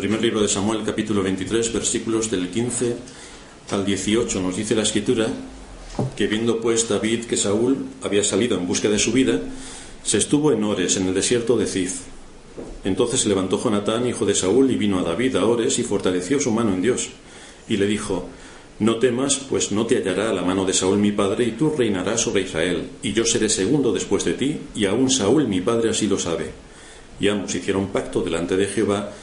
Primer libro de Samuel, capítulo 23, versículos del 15 al 18. Nos dice la Escritura que viendo pues David que Saúl había salido en busca de su vida, se estuvo en Ores, en el desierto de Zif. Entonces se levantó Jonatán, hijo de Saúl, y vino a David a Ores y fortaleció su mano en Dios. Y le dijo: no temas, pues no te hallará la mano de Saúl mi padre, y tú reinarás sobre Israel, y yo seré segundo después de ti, y aún Saúl mi padre así lo sabe. Y ambos hicieron pacto delante de Jehová,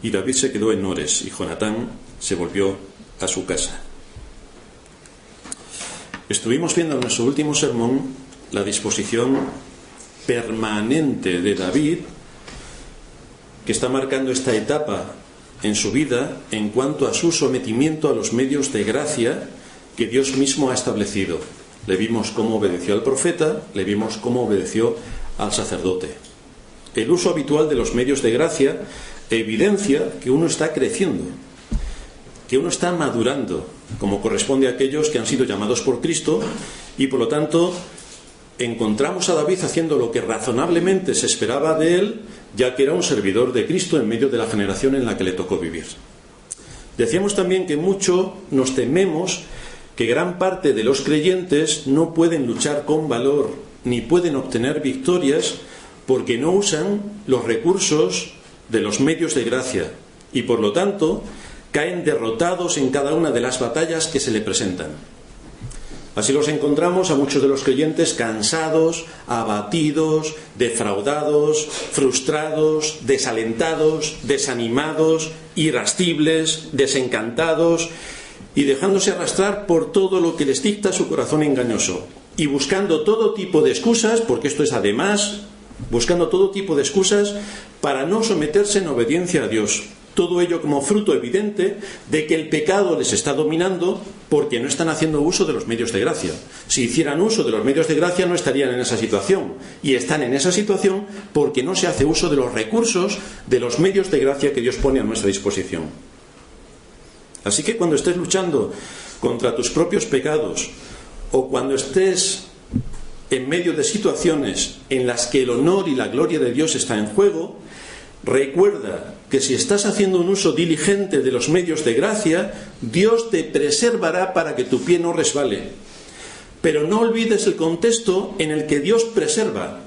y David se quedó en Ores, y Jonatán se volvió a su casa. Estuvimos viendo en nuestro último sermón la disposición permanente de David, que está marcando esta etapa en su vida en cuanto a su sometimiento a los medios de gracia que Dios mismo ha establecido. Le vimos cómo obedeció al profeta, le vimos cómo obedeció al sacerdote. El uso habitual de los medios de gracia evidencia que uno está creciendo, que uno está madurando, como corresponde a aquellos que han sido llamados por Cristo, y por lo tanto encontramos a David haciendo lo que razonablemente se esperaba de él, ya que era un servidor de Cristo en medio de la generación en la que le tocó vivir. Decíamos también que mucho nos tememos que gran parte de los creyentes no pueden luchar con valor ni pueden obtener victorias porque no usan los recursos de los medios de gracia y por lo tanto caen derrotados en cada una de las batallas que se le presentan. Así los encontramos a muchos de los creyentes cansados, abatidos, defraudados, frustrados, desalentados, desanimados, irascibles, desencantados y dejándose arrastrar por todo lo que les dicta su corazón engañoso y buscando todo tipo de excusas, porque esto es además, buscando todo tipo de excusas para no someterse en obediencia a Dios. Todo ello como fruto evidente de que el pecado les está dominando porque no están haciendo uso de los medios de gracia. Si hicieran uso de los medios de gracia no estarían en esa situación. Y están en esa situación porque no se hace uso de los recursos, de los medios de gracia que Dios pone a nuestra disposición. Así que cuando estés luchando contra tus propios pecados o cuando estés en medio de situaciones en las que el honor y la gloria de Dios está en juego, recuerda que si estás haciendo un uso diligente de los medios de gracia, Dios te preservará para que tu pie no resbale. Pero no olvides el contexto en el que Dios preserva,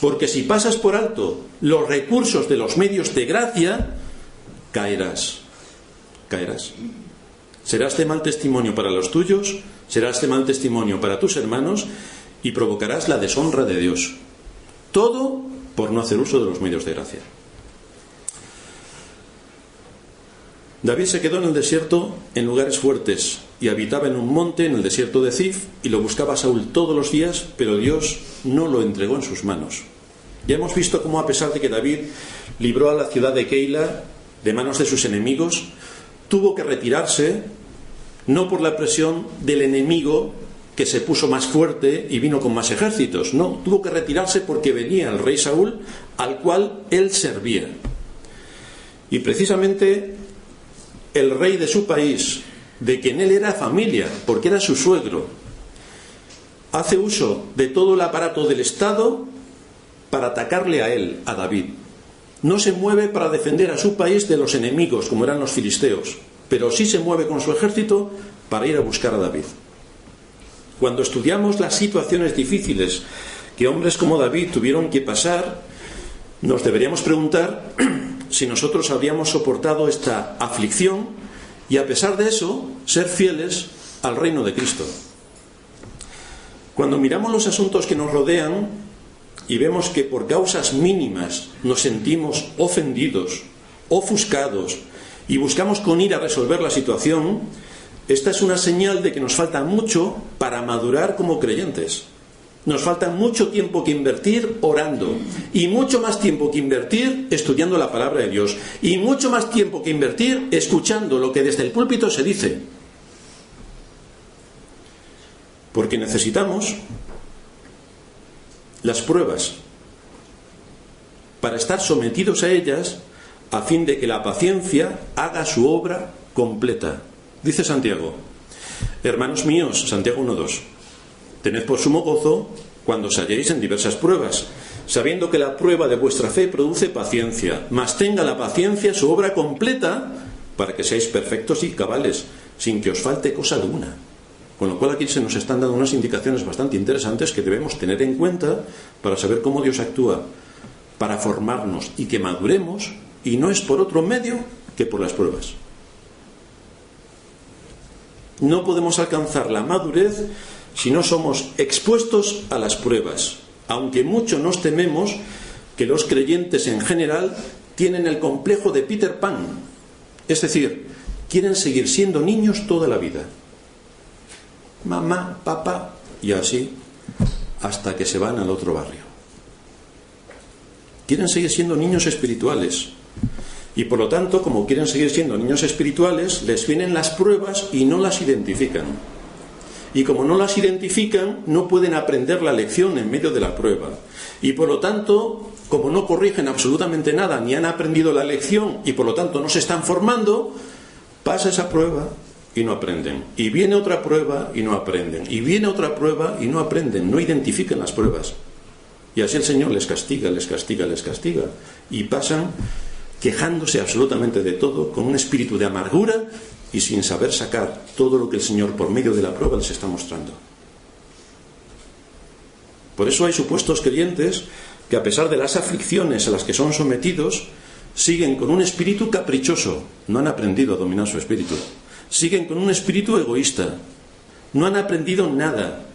porque si pasas por alto los recursos de los medios de gracia, caerás. Serás de mal testimonio para los tuyos, serás de mal testimonio para tus hermanos y provocarás la deshonra de Dios. Todo por no hacer uso de los medios de gracia. David se quedó en el desierto en lugares fuertes y habitaba en un monte en el desierto de Zif y lo buscaba Saúl todos los días, pero Dios no lo entregó en sus manos. Ya hemos visto cómo a pesar de que David libró a la ciudad de Keila de manos de sus enemigos, tuvo que retirarse no por la presión del enemigo que se puso más fuerte y vino con más ejércitos, no, tuvo que retirarse porque venía el rey Saúl al cual él servía. Y precisamente el rey de su país, de quien él era familia, porque era su suegro, hace uso de todo el aparato del Estado para atacarle a él, a David. No se mueve para defender a su país de los enemigos, como eran los filisteos, pero sí se mueve con su ejército para ir a buscar a David. Cuando estudiamos las situaciones difíciles que hombres como David tuvieron que pasar, nos deberíamos preguntar si nosotros habríamos soportado esta aflicción y a pesar de eso ser fieles al reino de Cristo. Cuando miramos los asuntos que nos rodean y vemos que por causas mínimas nos sentimos ofendidos, ofuscados y buscamos con ira resolver la situación, esta es una señal de que nos falta mucho para madurar como creyentes. Nos falta mucho tiempo que invertir orando y mucho más tiempo que invertir estudiando la palabra de Dios y mucho más tiempo que invertir escuchando lo que desde el púlpito se dice. Porque necesitamos las pruebas para estar sometidos a ellas a fin de que la paciencia haga su obra completa. Dice Santiago: hermanos míos, Santiago 1:2, tened por sumo gozo cuando os halléis en diversas pruebas, sabiendo que la prueba de vuestra fe produce paciencia, mas tenga la paciencia su obra completa, para que seáis perfectos y cabales, sin que os falte cosa alguna. Con lo cual aquí se nos están dando unas indicaciones bastante interesantes que debemos tener en cuenta para saber cómo Dios actúa, para formarnos y que maduremos, y no es por otro medio que por las pruebas. No podemos alcanzar la madurez si no somos expuestos a las pruebas, aunque mucho nos tememos que los creyentes en general tienen el complejo de Peter Pan, es decir, quieren seguir siendo niños toda la vida. Mamá, papá, y así hasta que se van al otro barrio. Quieren seguir siendo niños espirituales. Y por lo tanto, como quieren seguir siendo niños espirituales, les vienen las pruebas y no las identifican. Y como no las identifican, no pueden aprender la lección en medio de la prueba. Y por lo tanto, como no corrigen absolutamente nada, ni han aprendido la lección, y por lo tanto no se están formando, pasa esa prueba y no aprenden. Y viene otra prueba y no aprenden. Y viene otra prueba y no aprenden. No identifican las pruebas. Y así el Señor les castiga, les castiga, les castiga. Y pasan quejándose absolutamente de todo, con un espíritu de amargura y sin saber sacar todo lo que el Señor por medio de la prueba les está mostrando. Por eso hay supuestos creyentes que, a pesar de las aflicciones a las que son sometidos, siguen con un espíritu caprichoso. No han aprendido a dominar su espíritu. Siguen con un espíritu egoísta. No han aprendido nada.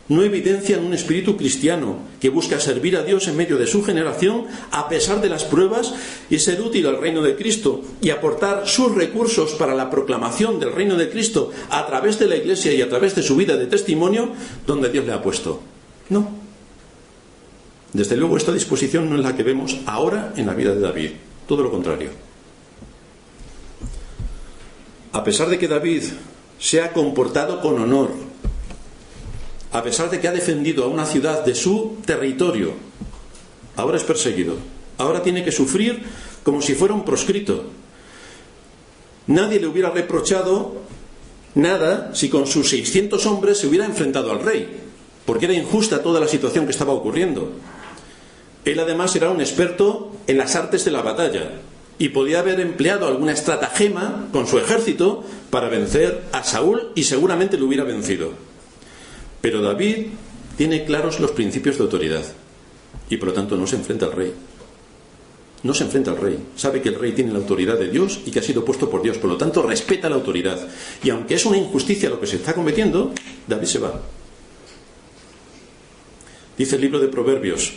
No evidencian un espíritu cristiano que busca servir a Dios en medio de su generación a pesar de las pruebas y ser útil al reino de Cristo y aportar sus recursos para la proclamación del reino de Cristo a través de la Iglesia y a través de su vida de testimonio donde Dios le ha puesto. No. Desde luego esta disposición no es la que vemos ahora en la vida de David. Todo lo contrario. A pesar de que David se ha comportado con honor, a pesar de que ha defendido a una ciudad de su territorio, ahora es perseguido. Ahora tiene que sufrir como si fuera un proscrito. Nadie le hubiera reprochado nada si con sus 600 hombres se hubiera enfrentado al rey, porque era injusta toda la situación que estaba ocurriendo. Él además era un experto en las artes de la batalla y podía haber empleado alguna estratagema con su ejército para vencer a Saúl y seguramente lo hubiera vencido. Pero David tiene claros los principios de autoridad y por lo tanto no se enfrenta al rey. No se enfrenta al rey. Sabe que el rey tiene la autoridad de Dios y que ha sido puesto por Dios. Por lo tanto respeta la autoridad. Y aunque es una injusticia lo que se está cometiendo, David se va. Dice el libro de Proverbios: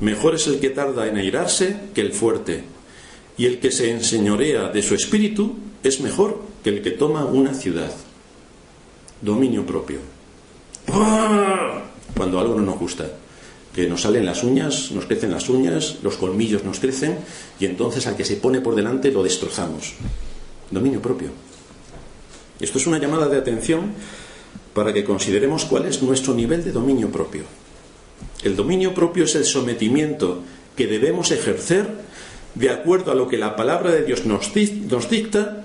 mejor es el que tarda en airarse que el fuerte, y el que se enseñorea de su espíritu es mejor que el que toma una ciudad. Dominio propio. Cuando algo no nos gusta, que nos salen las uñas, nos crecen las uñas, los colmillos nos crecen, y entonces al que se pone por delante lo destrozamos. Dominio propio. Esto es una llamada de atención para que consideremos cuál es nuestro nivel de dominio propio. El dominio propio es el sometimiento que debemos ejercer de acuerdo a lo que la palabra de Dios nos dicta,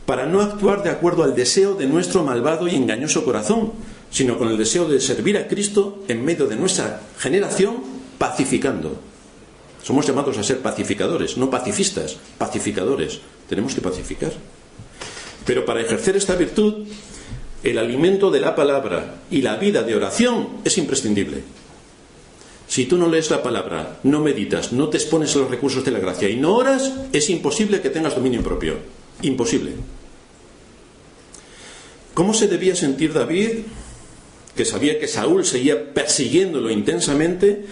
para no actuar de acuerdo al deseo de nuestro malvado y engañoso corazón, sino con el deseo de servir a Cristo en medio de nuestra generación, pacificando. Somos llamados a ser pacificadores, no pacifistas, pacificadores. Tenemos que pacificar. Pero para ejercer esta virtud, el alimento de la palabra y la vida de oración es imprescindible. Si tú no lees la palabra, no meditas, no te expones a los recursos de la gracia y no oras, es imposible que tengas dominio propio. Imposible. ¿Cómo se debía sentir David, que sabía que Saúl seguía persiguiéndolo intensamente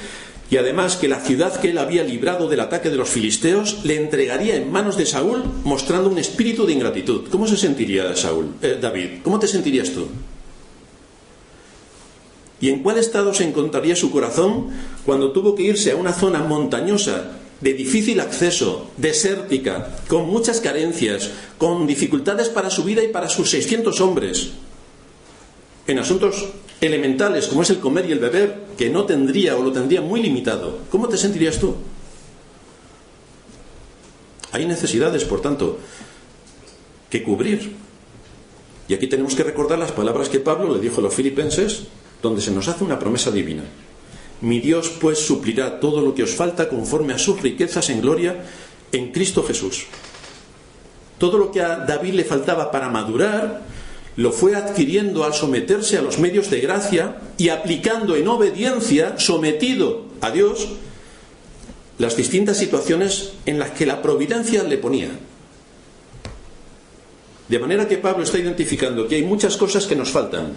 y además que la ciudad que él había librado del ataque de los filisteos le entregaría en manos de Saúl, mostrando un espíritu de ingratitud? ¿Cómo se sentiría David? ¿Cómo te sentirías tú? ¿Y en cuál estado se encontraría su corazón cuando tuvo que irse a una zona montañosa, de difícil acceso, desértica, con muchas carencias, con dificultades para su vida y para sus 600 hombres, en asuntos elementales como es el comer y el beber, que no tendría o lo tendría muy limitado? ¿Cómo te sentirías tú? Hay necesidades, por tanto, que cubrir. Y aquí tenemos que recordar las palabras que Pablo le dijo a los filipenses, donde se nos hace una promesa divina. Mi Dios pues suplirá todo lo que os falta conforme a sus riquezas en gloria en Cristo Jesús. Todo lo que a David le faltaba para madurar, lo fue adquiriendo al someterse a los medios de gracia y aplicando en obediencia, sometido a Dios, las distintas situaciones en las que la providencia le ponía. De manera que Pablo está identificando que hay muchas cosas que nos faltan,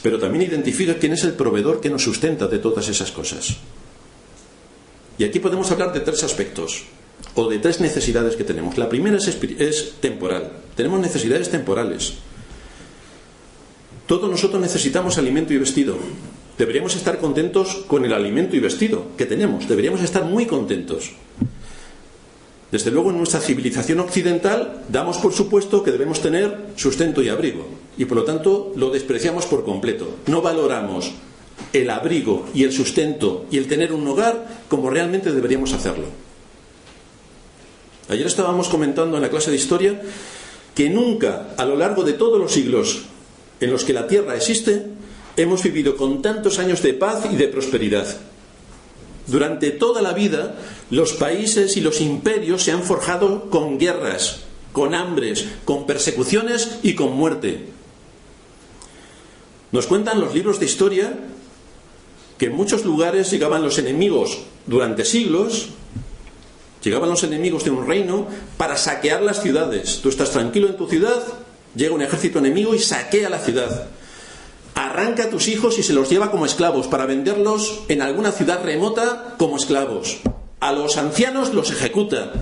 pero también identifica quién es el proveedor que nos sustenta de todas esas cosas. Y aquí podemos hablar de tres aspectos, o de tres necesidades que tenemos. La primera es temporal. Tenemos necesidades temporales. Todos nosotros necesitamos alimento y vestido. Deberíamos estar contentos con el alimento y vestido que tenemos. Deberíamos estar muy contentos. Desde luego, en nuestra civilización occidental damos por supuesto que debemos tener sustento y abrigo, y por lo tanto lo despreciamos por completo. No valoramos el abrigo y el sustento y el tener un hogar como realmente deberíamos hacerlo. Ayer estábamos comentando en la clase de historia que nunca a lo largo de todos los siglos en los que la Tierra existe hemos vivido con tantos años de paz y de prosperidad. Durante toda la vida los países y los imperios se han forjado con guerras, con hambres, con persecuciones y con muerte. Nos cuentan los libros de historia que en muchos lugares llegaban los enemigos durante siglos. Llegaban los enemigos de un reino para saquear las ciudades. Tú estás tranquilo en tu ciudad, llega un ejército enemigo y saquea la ciudad. Arranca a tus hijos y se los lleva como esclavos para venderlos en alguna ciudad remota como esclavos. A los ancianos los ejecuta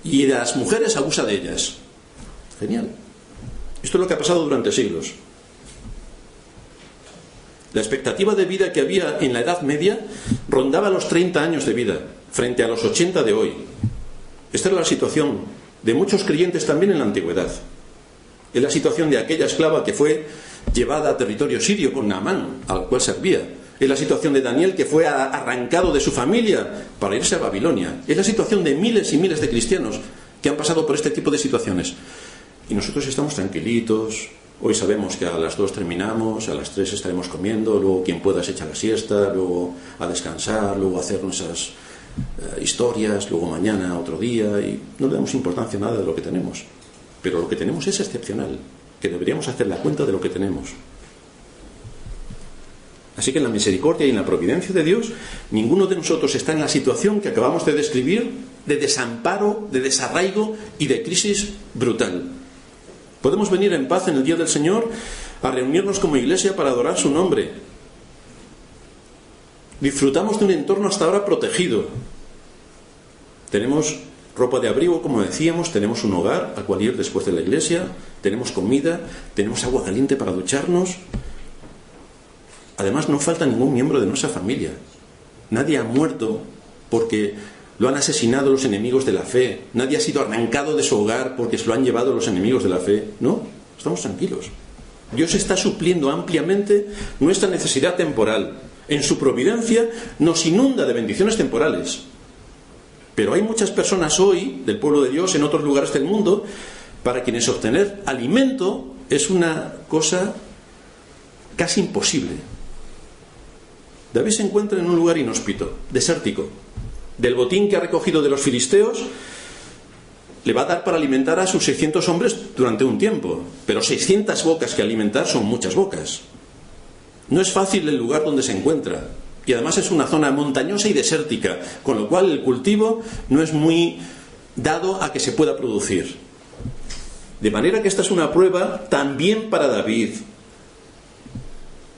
y a las mujeres abusa de ellas. Genial. Esto es lo que ha pasado durante siglos. La expectativa de vida que había en la Edad Media rondaba los 30 años de vida, frente a los 80 de hoy. Esta era la situación de muchos creyentes también en la antigüedad. Es la situación de aquella esclava que fue llevada a territorio sirio con Naamán, al cual servía. Es la situación de Daniel, que fue arrancado de su familia para irse a Babilonia. Es la situación de miles y miles de cristianos que han pasado por este tipo de situaciones. Y nosotros estamos tranquilitos. Hoy sabemos que a las 2 terminamos, a las 3 estaremos comiendo, luego quien pueda se echa la siesta, luego a descansar, luego a hacer nuestras historias, luego mañana otro día, y no le damos importancia a nada de lo que tenemos. Pero lo que tenemos es excepcional, que deberíamos hacer la cuenta de lo que tenemos. Así que en la misericordia y en la providencia de Dios, ninguno de nosotros está en la situación que acabamos de describir, de desamparo, de desarraigo y de crisis brutal. Podemos venir en paz en el día del Señor a reunirnos como iglesia para adorar su nombre. Disfrutamos de un entorno hasta ahora protegido. Tenemos ropa de abrigo, como decíamos, tenemos un hogar al cual ir después de la iglesia, tenemos comida, tenemos agua caliente para ducharnos. Además, no falta ningún miembro de nuestra familia. Nadie ha muerto porque lo han asesinado los enemigos de la fe. Nadie ha sido arrancado de su hogar porque se lo han llevado los enemigos de la fe. No, estamos tranquilos. Dios está supliendo ampliamente nuestra necesidad temporal. En su providencia nos inunda de bendiciones temporales. Pero hay muchas personas hoy, del pueblo de Dios, en otros lugares del mundo, para quienes obtener alimento es una cosa casi imposible. David se encuentra en un lugar inhóspito, desértico. Del botín que ha recogido de los filisteos, le va a dar para alimentar a sus 600 hombres durante un tiempo. Pero 600 bocas que alimentar son muchas bocas. No es fácil el lugar donde se encuentra. Y además es una zona montañosa y desértica, con lo cual el cultivo no es muy dado a que se pueda producir. De manera que esta es una prueba también para David.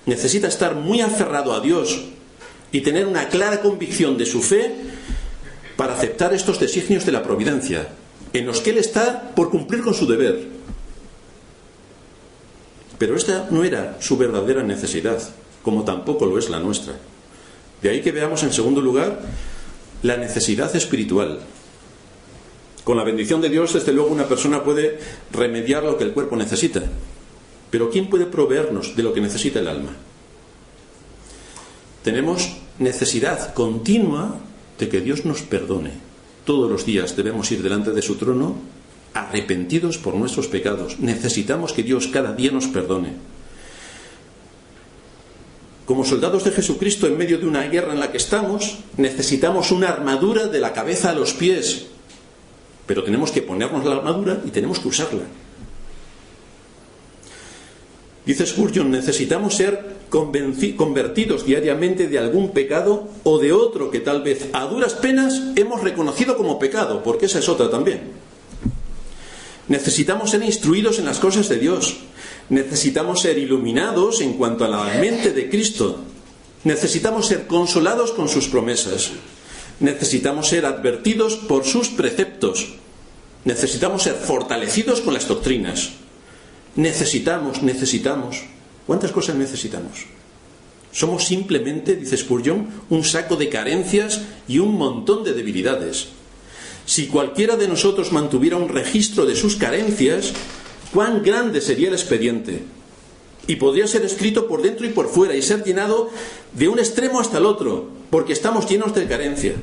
Necesita estar muy aferrado a Dios y tener una clara convicción de su fe para aceptar estos designios de la providencia, en los que él está por cumplir con su deber. Pero esta no era su verdadera necesidad, como tampoco lo es la nuestra. De ahí que veamos en segundo lugar la necesidad espiritual. Con la bendición de Dios, desde luego, una persona puede remediar lo que el cuerpo necesita. Pero ¿quién puede proveernos de lo que necesita el alma? Tenemos necesidad continua de que Dios nos perdone. Todos los días debemos ir delante de su trono arrepentidos por nuestros pecados. Necesitamos que Dios cada día nos perdone. Como soldados de Jesucristo en medio de una guerra en la que estamos, necesitamos una armadura de la cabeza a los pies. Pero tenemos que ponernos la armadura y tenemos que usarla. Dice Spurgeon, necesitamos ser convertidos diariamente de algún pecado o de otro que tal vez a duras penas hemos reconocido como pecado, porque esa es otra también. Necesitamos ser instruidos en las cosas de Dios. Necesitamos ser iluminados en cuanto a la mente de Cristo. Necesitamos ser consolados con sus promesas. Necesitamos ser advertidos por sus preceptos. Necesitamos ser fortalecidos con las doctrinas. Necesitamos. ¿Cuántas cosas necesitamos? Somos simplemente, dice Spurgeon, un saco de carencias y un montón de debilidades. Si cualquiera de nosotros mantuviera un registro de sus carencias, cuán grande sería el expediente. Y podría ser escrito por dentro y por fuera y ser llenado de un extremo hasta el otro, porque estamos llenos de carencia.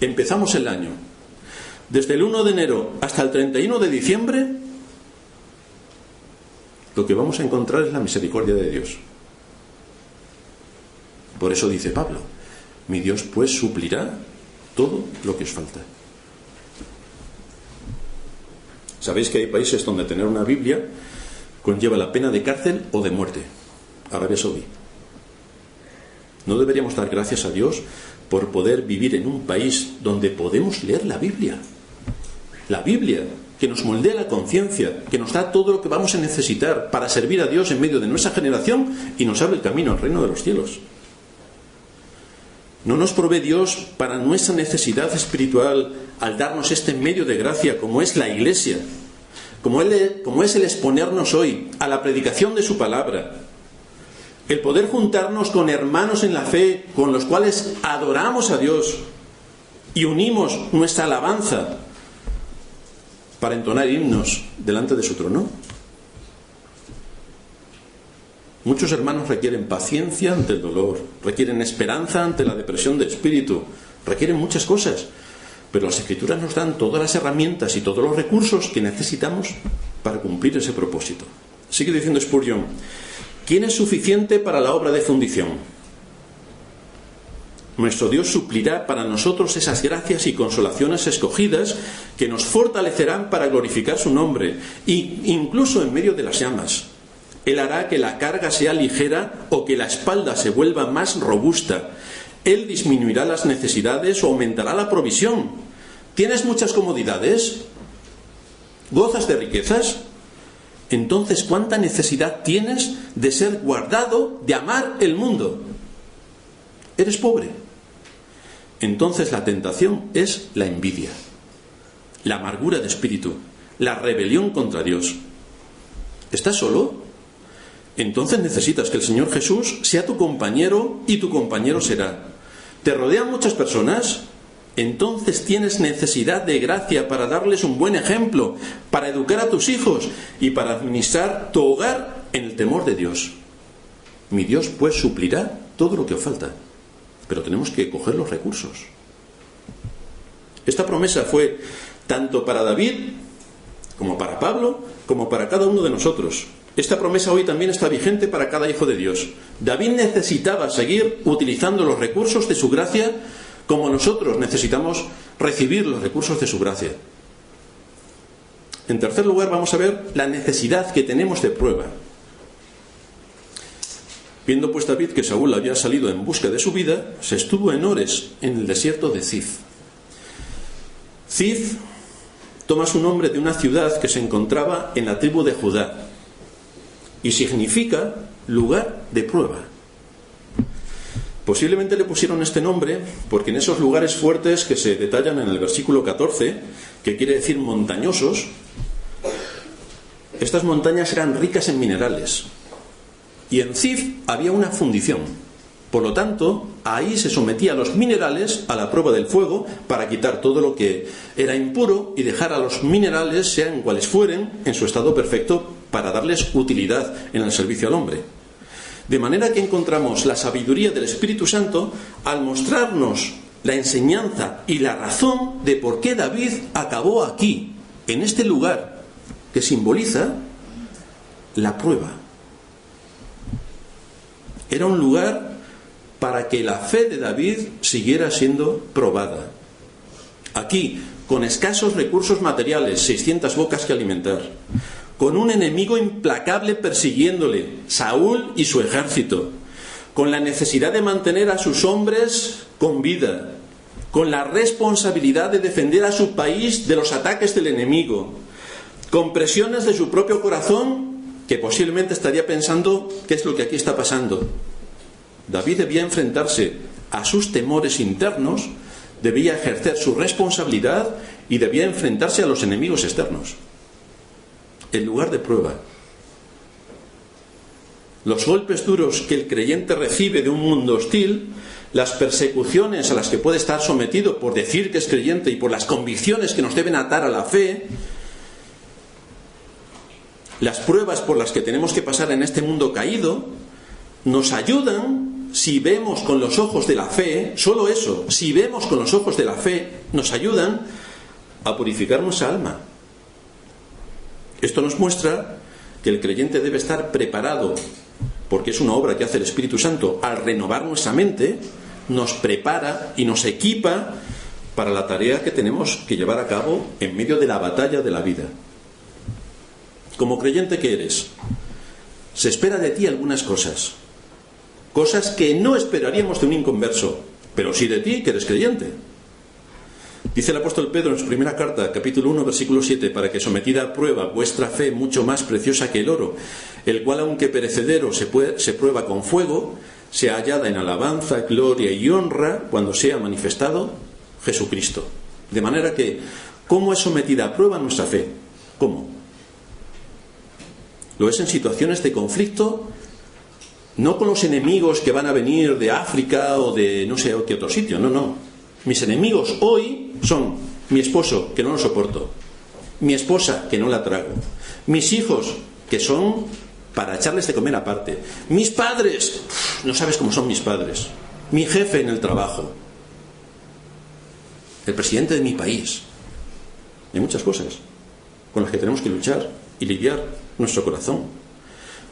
Empezamos el año. Desde el 1 de enero hasta el 31 de diciembre, lo que vamos a encontrar es la misericordia de Dios. Por eso dice Pablo, mi Dios pues suplirá todo lo que os falta. Sabéis que hay países donde tener una Biblia conlleva la pena de cárcel o de muerte. Arabia Saudí. ¿No deberíamos dar gracias a Dios por poder vivir en un país donde podemos leer la Biblia? La Biblia, que nos moldea la conciencia, que nos da todo lo que vamos a necesitar para servir a Dios en medio de nuestra generación y nos abre el camino al reino de los cielos. ¿No nos provee Dios para nuestra necesidad espiritual al darnos este medio de gracia como es la Iglesia? Como es el exponernos hoy a la predicación de su palabra, el poder juntarnos con hermanos en la fe con los cuales adoramos a Dios y unimos nuestra alabanza para entonar himnos delante de su trono. Muchos hermanos requieren paciencia ante el dolor, requieren esperanza ante la depresión de espíritu, requieren muchas cosas. Pero las Escrituras nos dan todas las herramientas y todos los recursos que necesitamos para cumplir ese propósito. Sigue diciendo Spurgeon, ¿quién es suficiente para la obra de fundición? Nuestro Dios suplirá para nosotros esas gracias y consolaciones escogidas que nos fortalecerán para glorificar su nombre, e incluso en medio de las llamas. Él hará que la carga sea ligera o que la espalda se vuelva más robusta. Él disminuirá las necesidades o aumentará la provisión. ¿Tienes muchas comodidades? ¿Gozas de riquezas? Entonces, ¿cuánta necesidad tienes de ser guardado, de amar el mundo? ¿Eres pobre? Entonces la tentación es la envidia, la amargura de espíritu, la rebelión contra Dios. ¿Estás solo? Entonces necesitas que el Señor Jesús sea tu compañero y tu compañero será. ¿Te rodean muchas personas? Entonces tienes necesidad de gracia para darles un buen ejemplo, para educar a tus hijos y para administrar tu hogar en el temor de Dios. Mi Dios pues suplirá todo lo que os falta, pero tenemos que coger los recursos. Esta promesa fue tanto para David como para Pablo, como para cada uno de nosotros. Esta promesa hoy también está vigente para cada hijo de Dios. David necesitaba seguir utilizando los recursos de su gracia como nosotros necesitamos recibir los recursos de su gracia. En tercer lugar, vamos a ver la necesidad que tenemos de prueba. Viendo pues David que Saúl había salido en busca de su vida, se estuvo en Ores, en el desierto de Zif. Zif toma su nombre de una ciudad que se encontraba en la tribu de Judá y significa lugar de prueba. Posiblemente le pusieron este nombre porque en esos lugares fuertes que se detallan en el versículo 14, que quiere decir montañosos, estas montañas eran ricas en minerales. Y en Zif había una fundición. Por lo tanto, ahí se sometía a los minerales a la prueba del fuego para quitar todo lo que era impuro y dejar a los minerales, sean cuales fueren, en su estado perfecto para darles utilidad en el servicio al hombre. De manera que encontramos la sabiduría del Espíritu Santo al mostrarnos la enseñanza y la razón de por qué David acabó aquí, en este lugar que simboliza la prueba. Era un lugar para que la fe de David siguiera siendo probada. Aquí, con escasos recursos materiales, 600 bocas que alimentar, con un enemigo implacable persiguiéndole, Saúl y su ejército, con la necesidad de mantener a sus hombres con vida, con la responsabilidad de defender a su país de los ataques del enemigo, con presiones de su propio corazón, que posiblemente estaría pensando qué es lo que aquí está pasando. David debía enfrentarse a sus temores internos, debía ejercer su responsabilidad y debía enfrentarse a los enemigos externos. El lugar de prueba. Los golpes duros que el creyente recibe de un mundo hostil, las persecuciones a las que puede estar sometido por decir que es creyente y por las convicciones que nos deben atar a la fe, las pruebas por las que tenemos que pasar en este mundo caído, nos ayudan, si vemos con los ojos de la fe, solo eso, si vemos con los ojos de la fe, nos ayudan a purificar nuestra alma. Esto nos muestra que el creyente debe estar preparado, porque es una obra que hace el Espíritu Santo, al renovar nuestra mente, nos prepara y nos equipa para la tarea que tenemos que llevar a cabo en medio de la batalla de la vida. Como creyente que eres, se espera de ti algunas cosas, cosas que no esperaríamos de un inconverso, pero sí de ti, que eres creyente. Dice el apóstol Pedro en su primera carta, capítulo 1, versículo 7, para que sometida a prueba vuestra fe, mucho más preciosa que el oro, el cual aunque perecedero se prueba con fuego, sea hallada en alabanza, gloria y honra cuando sea manifestado Jesucristo. De manera que, ¿cómo es sometida a prueba nuestra fe? ¿Cómo? Lo es en situaciones de conflicto, no con los enemigos que van a venir de África o de no sé qué otro sitio, no. Mis enemigos hoy son mi esposo, que no lo soporto, mi esposa, que no la trago, mis hijos, que son para echarles de comer aparte, mis padres, no sabes cómo son mis padres, mi jefe en el trabajo, el presidente de mi país. Hay muchas cosas con las que tenemos que luchar y lidiar nuestro corazón.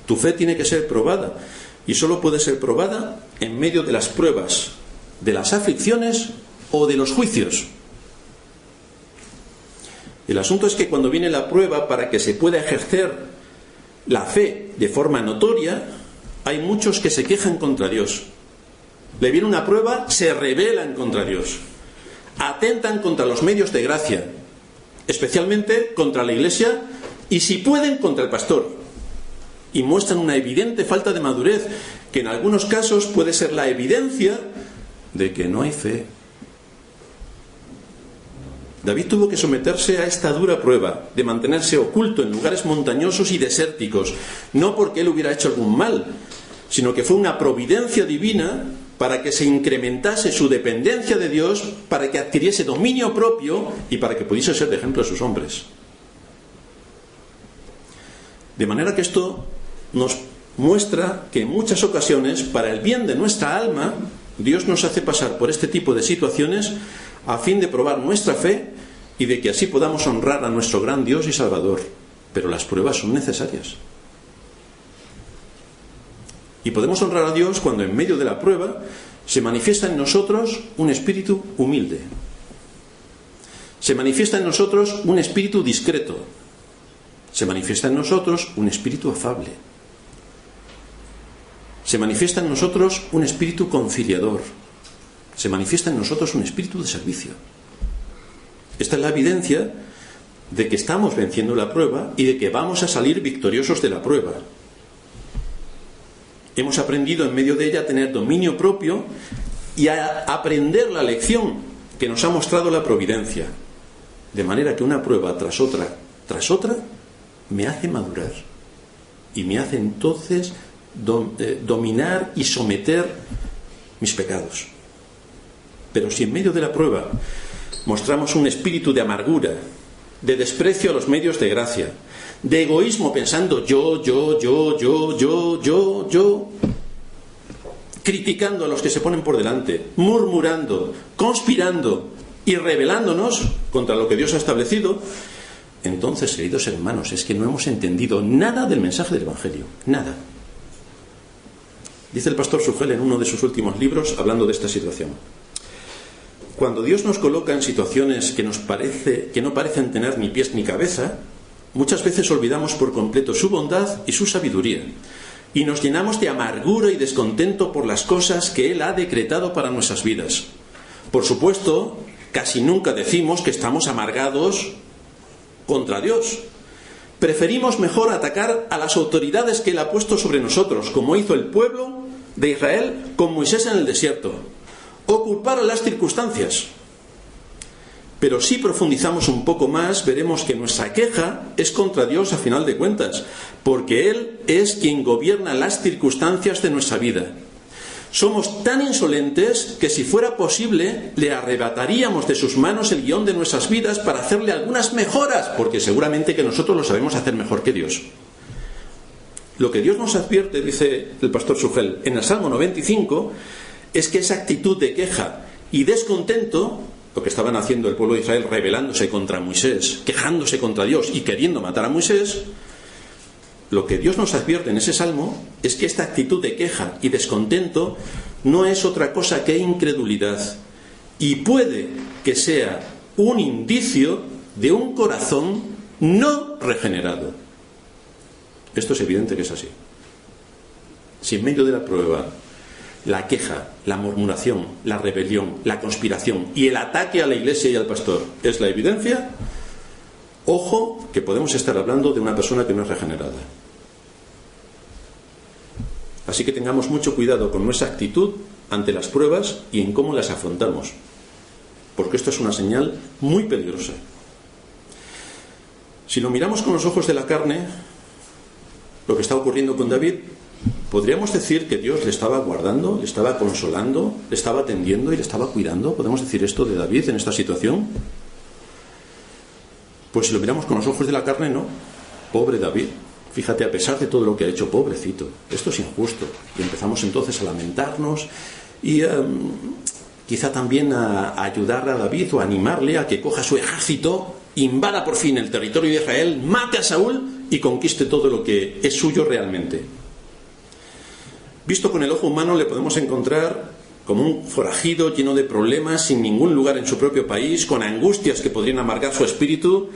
Tu fe tiene que ser probada, y solo puede ser probada en medio de las pruebas, de las aflicciones o de los juicios. El asunto es que cuando viene la prueba, para que se pueda ejercer la fe de forma notoria, hay muchos que se quejan contra Dios. Le viene una prueba, se rebelan contra Dios, atentan contra los medios de gracia, especialmente contra la Iglesia y, si pueden, contra el pastor, y muestran una evidente falta de madurez, que en algunos casos puede ser la evidencia de que no hay fe. David tuvo que someterse a esta dura prueba de mantenerse oculto en lugares montañosos y desérticos, no porque él hubiera hecho algún mal, sino que fue una providencia divina para que se incrementase su dependencia de Dios, para que adquiriese dominio propio y para que pudiese ser de ejemplo a sus hombres. De manera que esto nos muestra que en muchas ocasiones, para el bien de nuestra alma, Dios nos hace pasar por este tipo de situaciones a fin de probar nuestra fe y de que así podamos honrar a nuestro gran Dios y Salvador. Pero las pruebas son necesarias. Y podemos honrar a Dios cuando en medio de la prueba se manifiesta en nosotros un espíritu humilde. Se manifiesta en nosotros un espíritu discreto. Se manifiesta en nosotros un espíritu afable. Se manifiesta en nosotros un espíritu conciliador. Se manifiesta en nosotros un espíritu de servicio. Esta es la evidencia de que estamos venciendo la prueba y de que vamos a salir victoriosos de la prueba. Hemos aprendido en medio de ella a tener dominio propio y a aprender la lección que nos ha mostrado la providencia. De manera que una prueba tras otra, me hace madurar y me hace entonces dominar y someter mis pecados. Pero si en medio de la prueba mostramos un espíritu de amargura, de desprecio a los medios de gracia, de egoísmo pensando yo, criticando a los que se ponen por delante, murmurando, conspirando y rebelándonos contra lo que Dios ha establecido, entonces, queridos hermanos, es que no hemos entendido nada del mensaje del Evangelio, nada. Dice el pastor Sugel en uno de sus últimos libros, hablando de esta situación: cuando Dios nos coloca en situaciones que no parecen tener ni pies ni cabeza, muchas veces olvidamos por completo su bondad y su sabiduría, y nos llenamos de amargura y descontento por las cosas que Él ha decretado para nuestras vidas. Por supuesto, casi nunca decimos que estamos amargados contra Dios. Preferimos mejor atacar a las autoridades que Él ha puesto sobre nosotros, como hizo el pueblo de Israel con Moisés en el desierto, o culpar a las circunstancias. Pero si profundizamos un poco más, veremos que nuestra queja es contra Dios a final de cuentas, porque Él es quien gobierna las circunstancias de nuestra vida. Somos tan insolentes que, si fuera posible, le arrebataríamos de sus manos el guión de nuestras vidas para hacerle algunas mejoras, porque seguramente que nosotros lo sabemos hacer mejor que Dios. Lo que Dios nos advierte, dice el pastor Sugel en el Salmo 95, es que esa actitud de queja y descontento, lo que estaban haciendo el pueblo de Israel rebelándose contra Moisés, quejándose contra Dios y queriendo matar a Moisés, lo que Dios nos advierte en ese salmo es que esta actitud de queja y descontento no es otra cosa que incredulidad, y puede que sea un indicio de un corazón no regenerado. Esto es evidente que es así. Si en medio de la prueba, la queja, la murmuración, la rebelión, la conspiración y el ataque a la iglesia y al pastor es la evidencia, ojo que podemos estar hablando de una persona que no es regenerada. Así que tengamos mucho cuidado con nuestra actitud ante las pruebas y en cómo las afrontamos, porque esto es una señal muy peligrosa. Si lo miramos con los ojos de la carne, lo que está ocurriendo con David, podríamos decir que Dios le estaba guardando, le estaba consolando, le estaba atendiendo y le estaba cuidando. ¿Podemos decir esto de David en esta situación? Pues si lo miramos con los ojos de la carne, no. Pobre David. Fíjate, a pesar de todo lo que ha hecho, pobrecito, esto es injusto. Y empezamos entonces a lamentarnos y quizá también a ayudar a David o a animarle a que coja su ejército, invada por fin el territorio de Israel, mate a Saúl y conquiste todo lo que es suyo realmente. Visto con el ojo humano, le podemos encontrar como un forajido lleno de problemas, sin ningún lugar en su propio país, con angustias que podrían amargar su espíritu,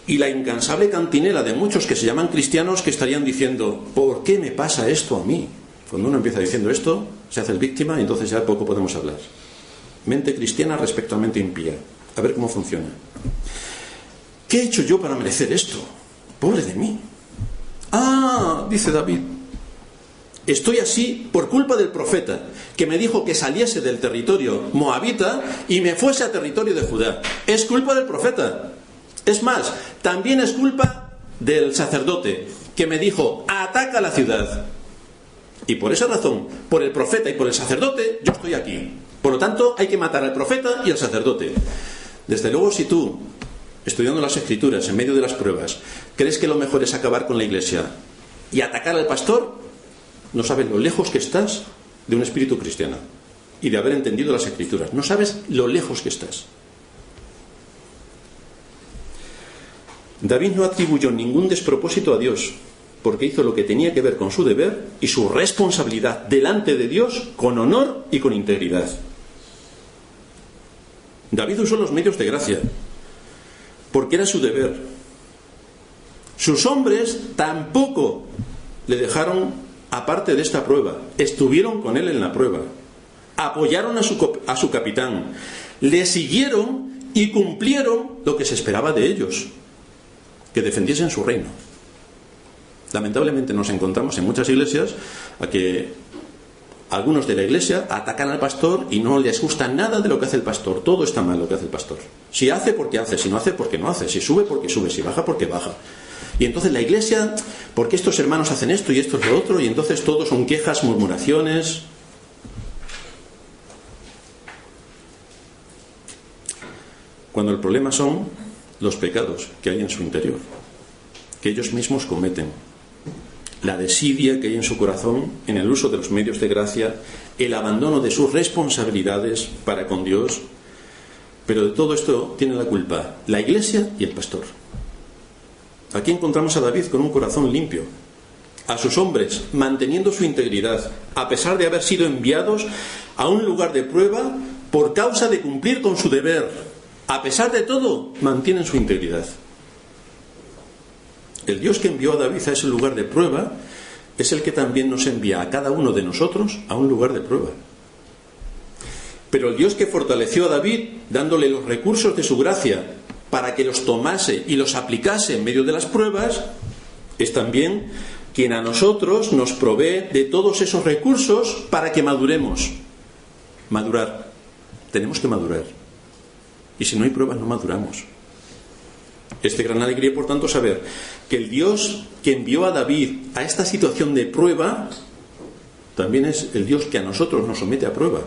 y la incansable cantinela de muchos que se llaman cristianos que estarían diciendo: ¿por qué me pasa esto a mí? Cuando uno empieza diciendo esto, se hace el víctima y entonces ya poco podemos hablar. Mente cristiana respecto a mente impía. A ver cómo funciona. ¿Qué he hecho yo para merecer esto? Pobre de mí. Ah, dice David, estoy así por culpa del profeta, que me dijo que saliese del territorio moabita y me fuese a territorio de Judá. Es culpa del profeta. Es más, también es culpa del sacerdote, que me dijo: ataca la ciudad. Y por esa razón, por el profeta y por el sacerdote, yo estoy aquí. Por lo tanto, hay que matar al profeta y al sacerdote. Desde luego, si tú, estudiando las Escrituras en medio de las pruebas, crees que lo mejor es acabar con la iglesia y atacar al pastor, no sabes lo lejos que estás de un espíritu cristiano y de haber entendido las Escrituras. No sabes lo lejos que estás. David no atribuyó ningún despropósito a Dios, porque hizo lo que tenía que ver con su deber y su responsabilidad delante de Dios con honor y con integridad. David usó los medios de gracia, porque era su deber. Sus hombres tampoco le dejaron aparte de esta prueba, estuvieron con él en la prueba, apoyaron a su capitán, le siguieron y cumplieron lo que se esperaba de ellos, que defendiesen su reino. Lamentablemente nos encontramos en muchas iglesias a que algunos de la iglesia atacan al pastor y no les gusta nada de lo que hace el pastor. Todo está mal lo que hace el pastor. Si hace, porque hace; si no hace, porque no hace; si sube, porque sube; si baja, porque baja. Y entonces la iglesia, porque estos hermanos hacen esto y esto es lo otro, y entonces todo son quejas, murmuraciones. Cuando el problema son los pecados que hay en su interior, que ellos mismos cometen, la desidia que hay en su corazón en el uso de los medios de gracia, el abandono de sus responsabilidades para con Dios. Pero de todo esto tiene la culpa la iglesia y el pastor. Aquí encontramos a David con un corazón limpio, a sus hombres, manteniendo su integridad, a pesar de haber sido enviados a un lugar de prueba por causa de cumplir con su deber. A pesar de todo, mantienen su integridad. El Dios que envió a David a ese lugar de prueba es el que también nos envía a cada uno de nosotros a un lugar de prueba. Pero el Dios que fortaleció a David, dándole los recursos de su gracia para que los tomase y los aplicase en medio de las pruebas, es también quien a nosotros nos provee de todos esos recursos para que maduremos. Madurar. Tenemos que madurar. Y si no hay pruebas, no maduramos. Es de gran alegría, por tanto, saber que el Dios que envió a David a esta situación de prueba también es el Dios que a nosotros nos somete a prueba,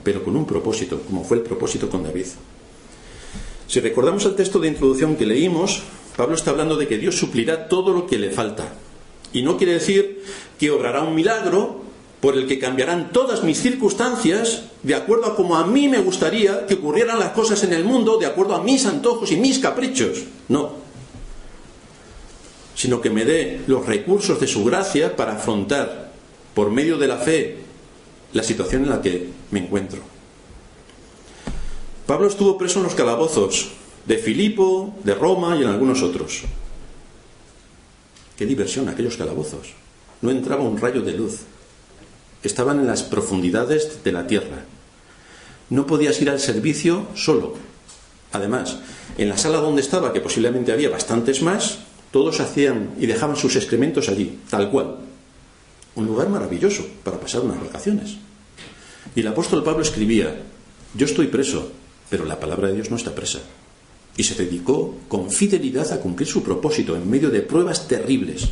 pero con un propósito, como fue el propósito con David. Si recordamos el texto de introducción que leímos, Pablo está hablando de que Dios suplirá todo lo que le falta. Y no quiere decir que obrará un milagro por el que cambiarán todas mis circunstancias de acuerdo a como a mí me gustaría que ocurrieran las cosas en el mundo, de acuerdo a mis antojos y mis caprichos. No. Sino que me dé los recursos de su gracia para afrontar, por medio de la fe, la situación en la que me encuentro. Pablo estuvo preso en los calabozos de Filipo, de Roma y en algunos otros. Qué diversión aquellos calabozos. No entraba un rayo de luz. Estaban en las profundidades de la tierra. No podías ir al servicio solo. Además, en la sala donde estaba, que posiblemente había bastantes más, todos hacían y dejaban sus excrementos allí, tal cual. Un lugar maravilloso para pasar unas vacaciones. Y el apóstol Pablo escribía: yo estoy preso, pero la palabra de Dios no está presa. Y se dedicó con fidelidad a cumplir su propósito en medio de pruebas terribles.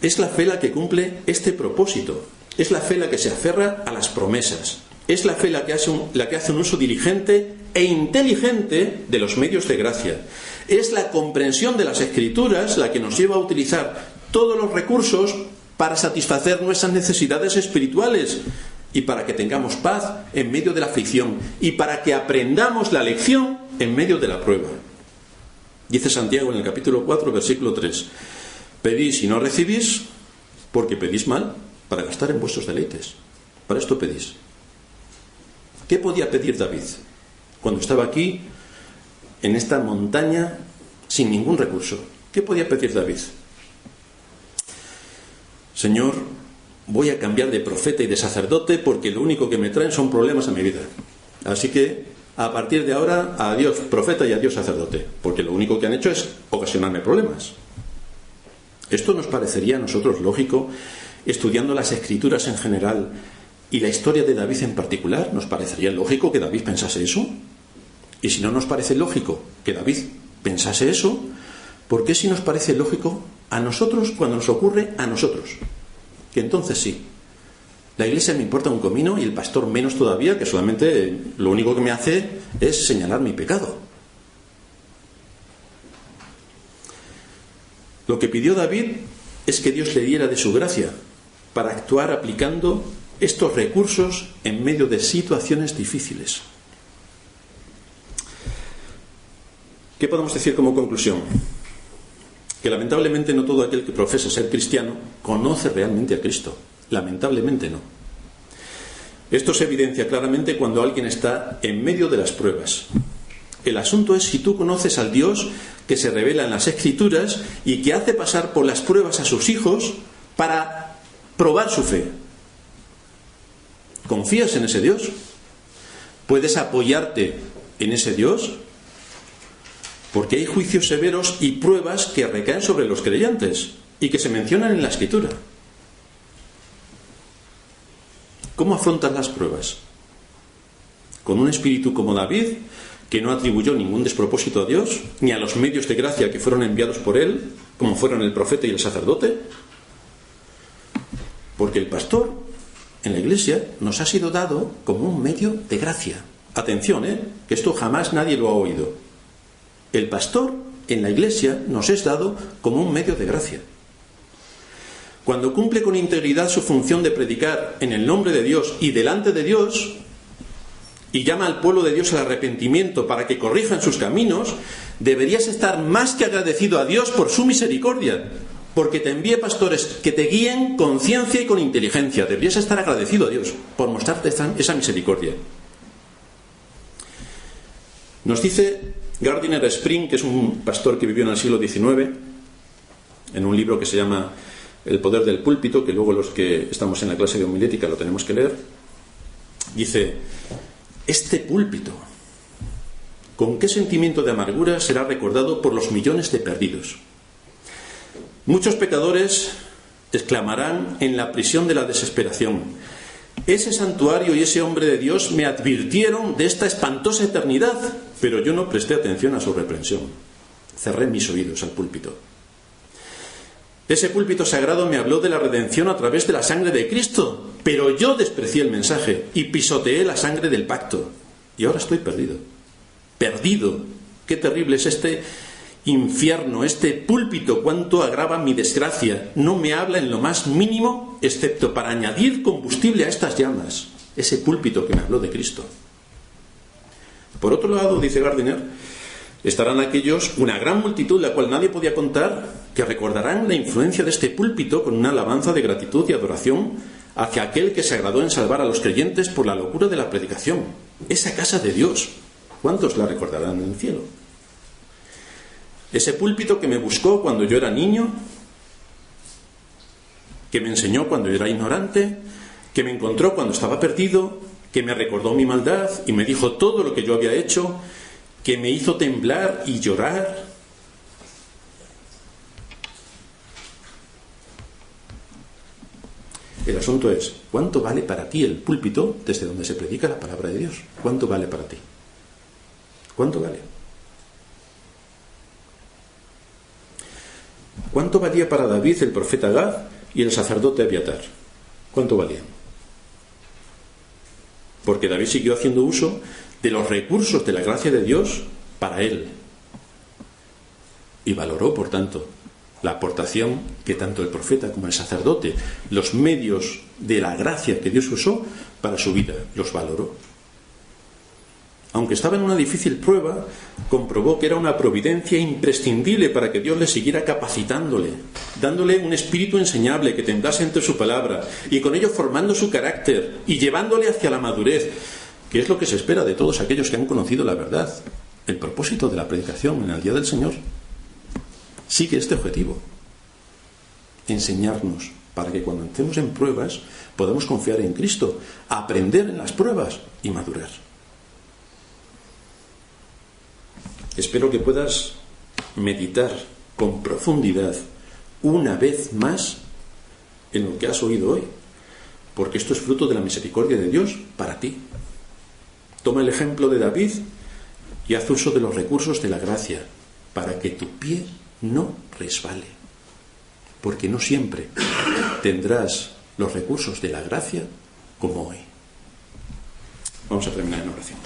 Es la fe la que cumple este propósito. Es la fe la que se aferra a las promesas. Es la fe la que hace un uso diligente e inteligente de los medios de gracia. Es la comprensión de las Escrituras la que nos lleva a utilizar todos los recursos para satisfacer nuestras necesidades espirituales y para que tengamos paz en medio de la aflicción y para que aprendamos la lección en medio de la prueba. Dice Santiago en el capítulo 4, versículo 3: pedís y no recibís, porque pedís mal, para gastar en vuestros deleites. Para esto pedís. ¿Qué podía pedir David cuando estaba aquí, en esta montaña, sin ningún recurso? ¿Qué podía pedir David? Señor, voy a cambiar de profeta y de sacerdote porque lo único que me traen son problemas a mi vida. Así que, a partir de ahora, adiós profeta y adiós sacerdote, porque lo único que han hecho es ocasionarme problemas. Esto nos parecería a nosotros lógico, estudiando las Escrituras en general y la historia de David en particular. ¿Nos parecería lógico que David pensase eso? Y si no nos parece lógico que David pensase eso, ¿por qué si nos parece lógico a nosotros cuando nos ocurre a nosotros? Que entonces sí, la iglesia me importa un comino y el pastor menos todavía, que solamente lo único que me hace es señalar mi pecado. Lo que pidió David es que Dios le diera de su gracia para actuar aplicando estos recursos en medio de situaciones difíciles. ¿Qué podemos decir como conclusión? Que lamentablemente no todo aquel que profesa ser cristiano conoce realmente a Cristo. Lamentablemente no. Esto se evidencia claramente cuando alguien está en medio de las pruebas. El asunto es si tú conoces al Dios que se revela en las Escrituras y que hace pasar por las pruebas a sus hijos para probar su fe. ¿Confías en ese Dios? ¿Puedes apoyarte en ese Dios? Porque hay juicios severos y pruebas que recaen sobre los creyentes y que se mencionan en la Escritura. ¿Cómo afrontas las pruebas? ¿Con un espíritu como David, que no atribuyó ningún despropósito a Dios, ni a los medios de gracia que fueron enviados por él, como fueron el profeta y el sacerdote? Porque el pastor en la iglesia nos ha sido dado como un medio de gracia. Atención, que esto jamás nadie lo ha oído. El pastor en la iglesia nos es dado como un medio de gracia. Cuando cumple con integridad su función de predicar en el nombre de Dios y delante de Dios, y llama al pueblo de Dios al arrepentimiento para que corrijan sus caminos, deberías estar más que agradecido a Dios por su misericordia, porque te envíe pastores que te guíen con ciencia y con inteligencia. Deberías estar agradecido a Dios por mostrarte esa misericordia. Nos dice Gardiner Spring, que es un pastor que vivió en el siglo XIX, en un libro que se llama El poder del púlpito, que luego los que estamos en la clase de homilética lo tenemos que leer. Dice: este púlpito, ¿con qué sentimiento de amargura será recordado por los millones de perdidos? Muchos pecadores exclamarán en la prisión de la desesperación: ese santuario y ese hombre de Dios me advirtieron de esta espantosa eternidad, pero yo no presté atención a su reprensión. Cerré mis oídos al púlpito. Ese púlpito sagrado me habló de la redención a través de la sangre de Cristo, pero yo desprecié el mensaje y pisoteé la sangre del pacto. Y ahora estoy perdido. Perdido. Qué terrible es este infierno, este púlpito, cuánto agrava mi desgracia. No me habla en lo más mínimo, excepto para añadir combustible a estas llamas. Ese púlpito que me habló de Cristo. Por otro lado, dice Gardiner, estarán aquellos, una gran multitud, la cual nadie podía contar, que recordarán la influencia de este púlpito con una alabanza de gratitud y adoración hacia aquel que se agradó en salvar a los creyentes por la locura de la predicación. Esa casa de Dios, ¿cuántos la recordarán en el cielo? Ese púlpito que me buscó cuando yo era niño, que me enseñó cuando yo era ignorante, que me encontró cuando estaba perdido, que me recordó mi maldad y me dijo todo lo que yo había hecho, que me hizo temblar y llorar. El asunto es, ¿cuánto vale para ti el púlpito desde donde se predica la palabra de Dios? ¿Cuánto vale para ti? ¿Cuánto vale? ¿Cuánto valía para David el profeta Gad y el sacerdote Abiatar? ¿Cuánto valían? Porque David siguió haciendo uso de los recursos de la gracia de Dios para él. Y valoró, por tanto, la aportación que tanto el profeta como el sacerdote, los medios de la gracia que Dios usó para su vida, los valoró. Aunque estaba en una difícil prueba, comprobó que era una providencia imprescindible para que Dios le siguiera capacitándole, dándole un espíritu enseñable que temblase entre su palabra y con ello formando su carácter y llevándole hacia la madurez, que es lo que se espera de todos aquellos que han conocido la verdad. El propósito de la predicación en el día del Señor sigue este objetivo: enseñarnos para que cuando estemos en pruebas podamos confiar en Cristo, aprender en las pruebas y madurar. Espero que puedas meditar con profundidad una vez más en lo que has oído hoy, porque esto es fruto de la misericordia de Dios para ti. Toma el ejemplo de David y haz uso de los recursos de la gracia para que tu pie no resbale, porque no siempre tendrás los recursos de la gracia como hoy. Vamos a terminar en oración.